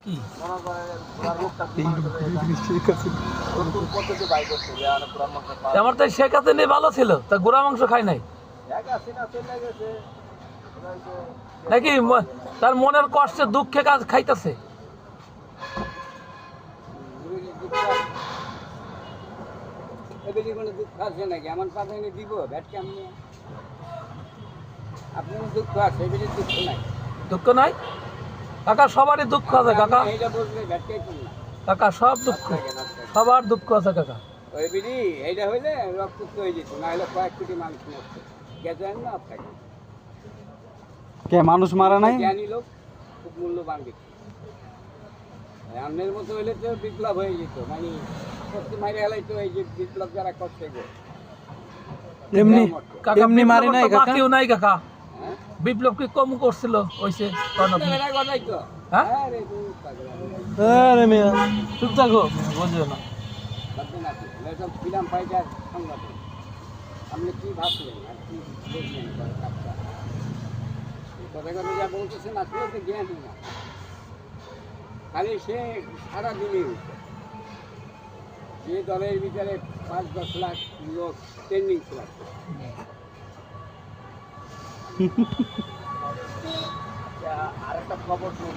কি মনে করেন পুরা রোগটা কি পদ্ধতি বাই করছে যে আর পুরা মাংস পাওয়া আমার তো শেখ হাসিনা ভালো ছিল তা গুড়া মাংস খাই নাই এক আসিনা চলে গেছে নাকি তার মনের কষ্টে দুঃখে কাজ খাইতেছে এগুলি কোনো দুঃখ আছে নাকি আমার পাশে এনে দিব ভ্যাট কেমনি আপনার দুঃখ আছে এগুলি দুঃখ নাই দুঃখ নাই কাকা সবারই দুঃখ আছে কাকা এইটা বললে ভ্যাট কেমন না কাকা সব দুঃখ সবার দুঃখ আছে কাকা ওই বিড়ি এইটা হইলে রক্ত হয়ে যেত না হলে কয়েক কোটি মানুষ মরছে গেছেন না আপনাকে কে মানুষ মারা নাই জ্ঞানী লোক খুব মূল্যবান ব্যক্তি আপনার মতো হইলে তো বিপ্লব হয়ে যেত মানে সত্যি মারি হেলাই তো এই যে বিপ্লব যারা করছে গো এমনি কাকা এমনি মারি নাই বিপ্লব তো কাকা বাকিও নাই কাকা হ্যাঁ বিপ্লব কি কম করছিল হইছে কোন আপনি? এরা কথাই তো হ্যাঁ আরে তুই পাগল আরে মিয়া চুপ থাকো বুঝছো না ভাববেন আপনি এসব ফিলাম পাইকার সংগঠন আপনি কি ভাবলেন আর কি দেখলেন কাজটা কথা কথা যা বলতেছেন আসলে তো জ্ঞান না খালি সে সারাদিনই যে দলের ভিতরে 5-10 লাখ লোক ট্রেন্ডিং ছিল আরেকটা খবর শুনুন